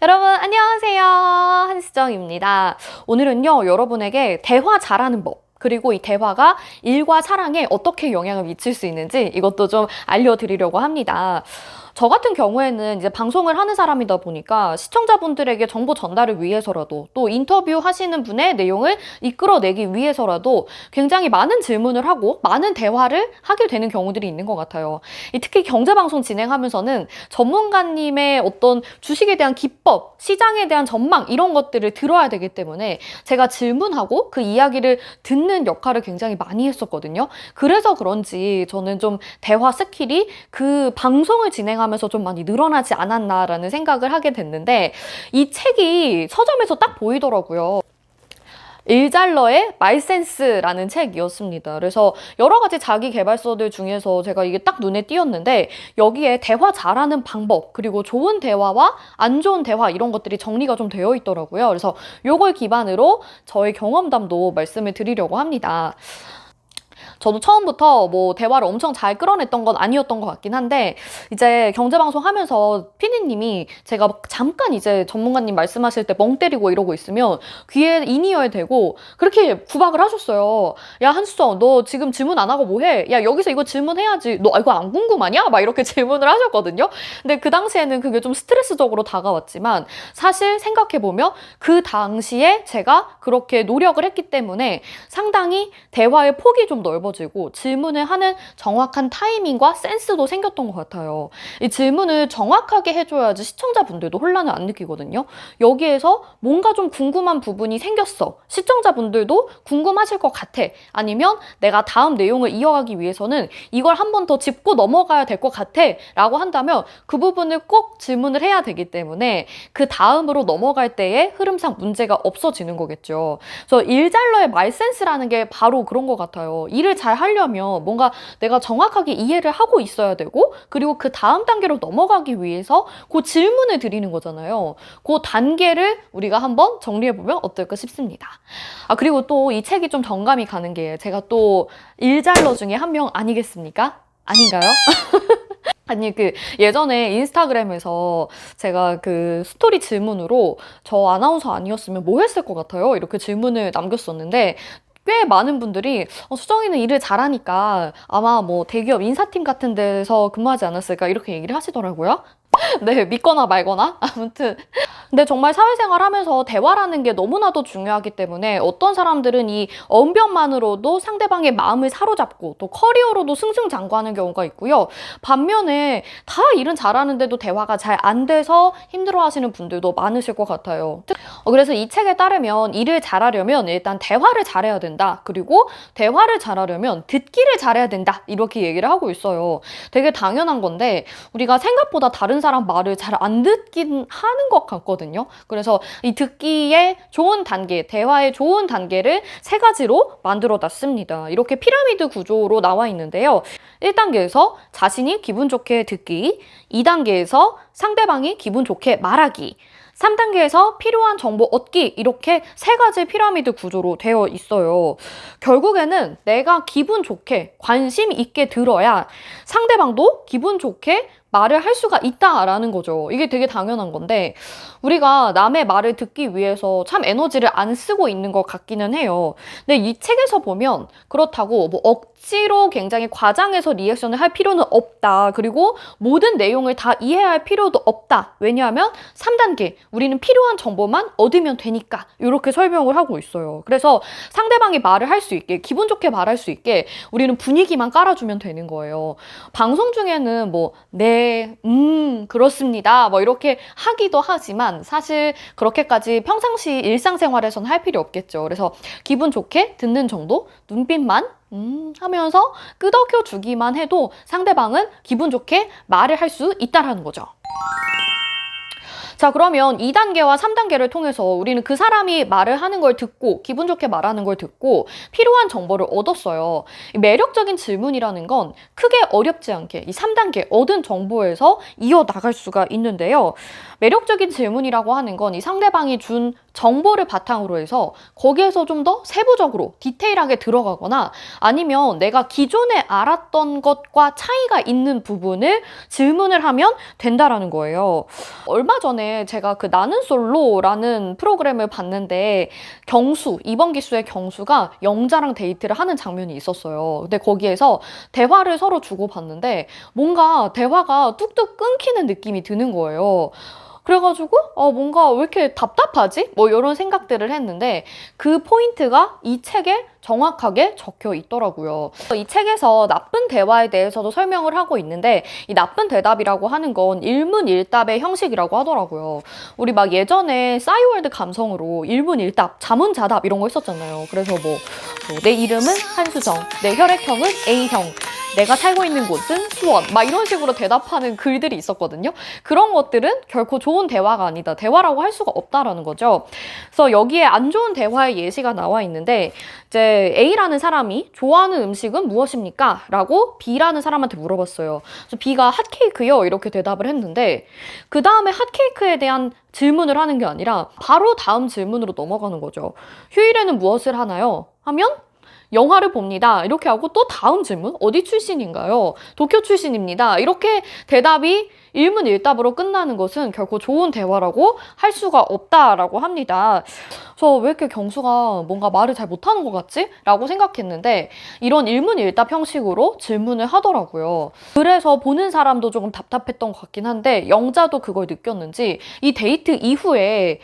여러분 안녕하세요, 한수정입니다. 오늘은요 여러분에게 대화 잘하는 법, 그리고 이 대화가 일과 사랑에 어떻게 영향을 미칠 수 있는지 이것도 좀 알려드리려고 합니다. 저 같은 경우에는 이제 방송을 하는 사람이다 보니까 시청자분들에게 정보 전달을 위해서라도, 또 인터뷰 하시는 분의 내용을 이끌어내기 위해서라도 굉장히 많은 질문을 하고 많은 대화를 하게 되는 경우들이 있는 것 같아요. 특히 경제방송 진행하면서는 전문가님의 어떤 주식에 대한 기법, 시장에 대한 전망 이런 것들을 들어야 되기 때문에 제가 질문하고 그 이야기를 듣는 역할을 굉장히 많이 했었거든요. 그래서 그런지 저는 좀 대화 스킬이 그 방송을 진행하면서 좀 많이 늘어나지 않았나라는 생각을 하게 됐는데, 이 책이 서점에서 딱 보이더라고요. 일잘러의 말센스라는 책이었습니다. 그래서 여러 가지 자기 개발서들 중에서 제가 이게 딱 눈에 띄었는데, 여기에 대화 잘하는 방법, 그리고 좋은 대화와 안 좋은 대화 이런 것들이 정리가 좀 되어 있더라고요. 그래서 요걸 기반으로 저의 경험담도 말씀을 드리려고 합니다. 저도 처음부터 뭐 대화를 엄청 잘 끌어냈던 건 아니었던 것 같긴 한데, 이제 경제방송 하면서 피디님이 제가 잠깐 이제 전문가님 말씀하실 때 멍 때리고 이러고 있으면 귀에 인이어에 대고 그렇게 구박을 하셨어요. 야, 한수정, 너 지금 질문 안 하고 뭐 해? 야, 여기서 이거 질문해야지. 너 이거 안 궁금하냐? 막 이렇게 질문을 하셨거든요. 근데 그 당시에는 그게 좀 스트레스적으로 다가왔지만, 사실 생각해보면 그 당시에 제가 그렇게 노력을 했기 때문에 상당히 대화의 폭이 좀 넓어지고 질문을 하는 정확한 타이밍과 센스도 생겼던 것 같아요. 이 질문을 정확하게 해줘야지 시청자분들도 혼란을 안 느끼거든요. 여기에서 뭔가 좀 궁금한 부분이 생겼어. 시청자분들도 궁금하실 것 같아. 아니면 내가 다음 내용을 이어가기 위해서는 이걸 한 번 더 짚고 넘어가야 될 것 같아 라고 한다면 그 부분을 꼭 질문을 해야 되기 때문에 그 다음으로 넘어갈 때의 흐름상 문제가 없어지는 거겠죠. 그래서 일잘러의 말센스라는 게 바로 그런 것 같아요. 일을 잘 하려면 뭔가 내가 정확하게 이해를 하고 있어야 되고, 그리고 그 다음 단계로 넘어가기 위해서 그 질문을 드리는 거잖아요. 그 단계를 우리가 한번 정리해보면 어떨까 싶습니다. 그리고 또 이 책이 좀 정감이 가는 게, 제가 또 일잘러 중에 한 명 아니겠습니까? 아닌가요? 아니, 예전에 인스타그램에서 제가 그 스토리 질문으로 저 아나운서 아니었으면 뭐 했을 것 같아요? 이렇게 질문을 남겼었는데, 꽤 많은 분들이 수정이는 일을 잘하니까 아마 뭐 대기업 인사팀 같은 데서 근무하지 않았을까 이렇게 얘기를 하시더라고요. 네, 믿거나 말거나. 아무튼. 근데 정말 사회생활 하면서 대화라는 게 너무나도 중요하기 때문에 어떤 사람들은 이 언변만으로도 상대방의 마음을 사로잡고 또 커리어로도 승승장구하는 경우가 있고요. 반면에 다 일은 잘하는데도 대화가 잘 안 돼서 힘들어하시는 분들도 많으실 것 같아요. 그래서 이 책에 따르면 일을 잘하려면 일단 대화를 잘해야 된다. 그리고 대화를 잘하려면 듣기를 잘해야 된다. 이렇게 얘기를 하고 있어요. 되게 당연한 건데 우리가 생각보다 다른 사람 말을 잘 안 듣긴 하는 것 같거든요. 그래서 이 듣기의 좋은 단계, 대화의 좋은 단계를 3가지로 만들어 놨습니다. 이렇게 피라미드 구조로 나와 있는데요. 1단계에서 자신이 기분 좋게 듣기, 2단계에서 상대방이 기분 좋게 말하기, 3단계에서 필요한 정보 얻기, 이렇게 3가지 피라미드 구조로 되어 있어요. 결국에는 내가 기분 좋게 관심 있게 들어야 상대방도 기분 좋게 말을 할 수가 있다라는 거죠. 이게 되게 당연한 건데 우리가 남의 말을 듣기 위해서 참 에너지를 안 쓰고 있는 것 같기는 해요. 근데 이 책에서 보면 그렇다고 뭐 억지로 굉장히 과장해서 리액션을 할 필요는 없다. 그리고 모든 내용을 다 이해할 필요도 없다. 왜냐하면 3단계 우리는 필요한 정보만 얻으면 되니까 이렇게 설명을 하고 있어요. 그래서 상대방이 말을 할 수 있게, 기분 좋게 말할 수 있게 우리는 분위기만 깔아주면 되는 거예요. 방송 중에는 뭐 네, 그렇습니다. 뭐 이렇게 하기도 하지만 사실 그렇게까지 평상시 일상생활에서는 할 필요 없겠죠. 그래서 기분 좋게 듣는 정도, 눈빛만 하면서 끄덕여 주기만 해도 상대방은 기분 좋게 말을 할 수 있다라는 거죠. 자, 그러면 2단계와 3단계를 통해서 우리는 그 사람이 말을 하는 걸 듣고, 기분 좋게 말하는 걸 듣고 필요한 정보를 얻었어요. 매력적인 질문이라는 건 크게 어렵지 않게 이 3단계 얻은 정보에서 이어나갈 수가 있는데요. 매력적인 질문이라고 하는 건 이 상대방이 준 정보를 바탕으로 해서 거기에서 좀 더 세부적으로 디테일하게 들어가거나, 아니면 내가 기존에 알았던 것과 차이가 있는 부분을 질문을 하면 된다라는 거예요. 얼마 전에 예전에 제가 그 나는 솔로라는 프로그램을 봤는데 이번 기수의 경수가 영자랑 데이트를 하는 장면이 있었어요. 근데 거기에서 대화를 서로 주고받는데 뭔가 대화가 뚝뚝 끊기는 느낌이 드는 거예요. 그래가지고 뭔가 왜 이렇게 답답하지? 뭐 이런 생각들을 했는데 그 포인트가 이 책에 정확하게 적혀 있더라고요. 이 책에서 나쁜 대화에 대해서도 설명을 하고 있는데 이 나쁜 대답이라고 하는 건 일문일답의 형식이라고 하더라고요. 우리 막 예전에 싸이월드 감성으로 일문일답, 자문자답 이런 거 했었잖아요. 그래서 내 이름은 한수정, 내 혈액형은 A형, 내가 살고 있는 곳은 수원 막 이런 식으로 대답하는 글들이 있었거든요. 그런 것들은 결코 좋은 대화가 아니다. 대화라고 할 수가 없다라는 거죠. 그래서 여기에 안 좋은 대화의 예시가 나와 있는데 이제 A라는 사람이 좋아하는 음식은 무엇입니까? 라고 B라는 사람한테 물어봤어요. 그래서 B가 핫케이크요 이렇게 대답을 했는데 그 다음에 핫케이크에 대한 질문을 하는 게 아니라 바로 다음 질문으로 넘어가는 거죠. 휴일에는 무엇을 하나요? 하면 영화를 봅니다. 이렇게 하고 또 다음 질문, 어디 출신인가요? 도쿄 출신입니다. 이렇게 대답이 일문일답으로 끝나는 것은 결코 좋은 대화라고 할 수가 없다라고 합니다. 그래서 왜 이렇게 경수가 뭔가 말을 잘 못하는 것 같지? 라고 생각했는데 이런 일문일답 형식으로 질문을 하더라고요. 그래서 보는 사람도 조금 답답했던 것 같긴 한데 영자도 그걸 느꼈는지 이 데이트 이후에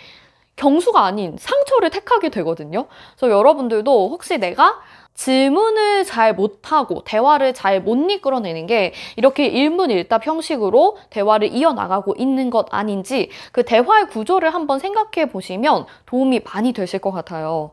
경수가 아닌 상처를 택하게 되거든요. 그래서 여러분들도 혹시 내가 질문을 잘 못하고 대화를 잘 못 이끌어내는 게 이렇게 일문일답 형식으로 대화를 이어나가고 있는 것 아닌지 그 대화의 구조를 한번 생각해 보시면 도움이 많이 되실 것 같아요.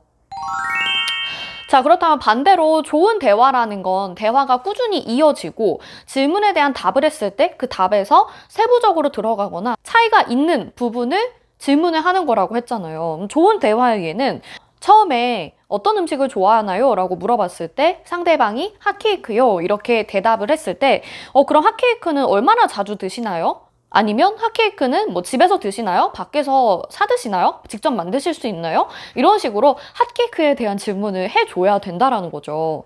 자, 그렇다면 반대로 좋은 대화라는 건 대화가 꾸준히 이어지고 질문에 대한 답을 했을 때 그 답에서 세부적으로 들어가거나 차이가 있는 부분을 질문을 하는 거라고 했잖아요. 좋은 대화에게는 처음에 어떤 음식을 좋아하나요? 라고 물어봤을 때 상대방이 핫케이크요 이렇게 대답을 했을 때 그럼 핫케이크는 얼마나 자주 드시나요? 아니면 핫케이크는 뭐 집에서 드시나요? 밖에서 사 드시나요? 직접 만드실 수 있나요? 이런 식으로 핫케이크에 대한 질문을 해줘야 된다라는 거죠.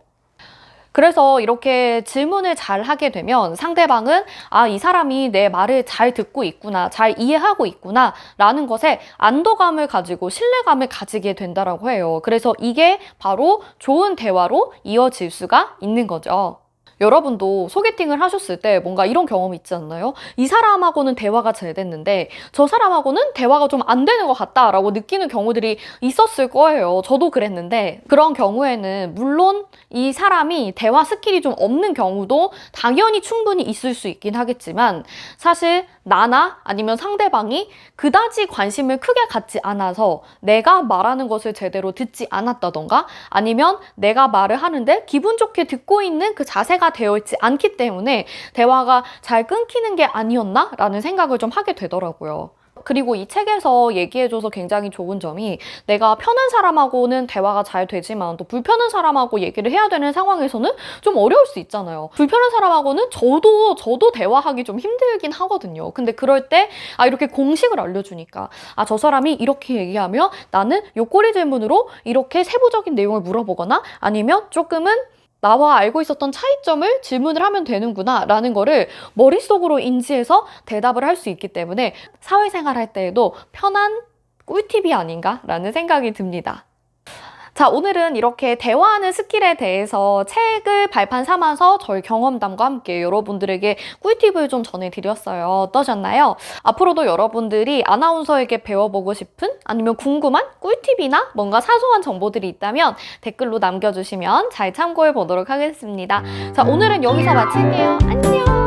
그래서 이렇게 질문을 잘 하게 되면 상대방은 이 사람이 내 말을 잘 듣고 있구나, 잘 이해하고 있구나 라는 것에 안도감을 가지고 신뢰감을 가지게 된다라고 해요. 그래서 이게 바로 좋은 대화로 이어질 수가 있는 거죠. 여러분도 소개팅을 하셨을 때 뭔가 이런 경험 있지 않나요? 이 사람하고는 대화가 잘 됐는데 저 사람하고는 대화가 좀 안 되는 것 같다라고 느끼는 경우들이 있었을 거예요. 저도 그랬는데 그런 경우에는 물론 이 사람이 대화 스킬이 좀 없는 경우도 당연히 충분히 있을 수 있긴 하겠지만 사실 나나 아니면 상대방이 그다지 관심을 크게 갖지 않아서 내가 말하는 것을 제대로 듣지 않았다던가 아니면 내가 말을 하는데 기분 좋게 듣고 있는 그 자세가 되어 있지 않기 때문에 대화가 잘 끊기는 게 아니었나? 라는 생각을 좀 하게 되더라고요. 그리고 이 책에서 얘기해줘서 굉장히 좋은 점이 내가 편한 사람하고는 대화가 잘 되지만 또 불편한 사람하고 얘기를 해야 되는 상황에서는 좀 어려울 수 있잖아요. 불편한 사람하고는 저도 대화하기 좀 힘들긴 하거든요. 근데 그럴 때 이렇게 공식을 알려주니까 저 사람이 이렇게 얘기하면 나는 요꼬리 질문으로 이렇게 세부적인 내용을 물어보거나 아니면 조금은 나와 알고 있었던 차이점을 질문을 하면 되는구나 라는 거를 머릿속으로 인지해서 대답을 할 수 있기 때문에 사회생활 할 때에도 편한 꿀팁이 아닌가 라는 생각이 듭니다. 자, 오늘은 이렇게 대화하는 스킬에 대해서 책을 발판 삼아서 저희 경험담과 함께 여러분들에게 꿀팁을 좀 전해드렸어요. 어떠셨나요? 앞으로도 여러분들이 아나운서에게 배워보고 싶은 아니면 궁금한 꿀팁이나 뭔가 사소한 정보들이 있다면 댓글로 남겨주시면 잘 참고해 보도록 하겠습니다. 자, 오늘은 여기서 마칠게요. 안녕!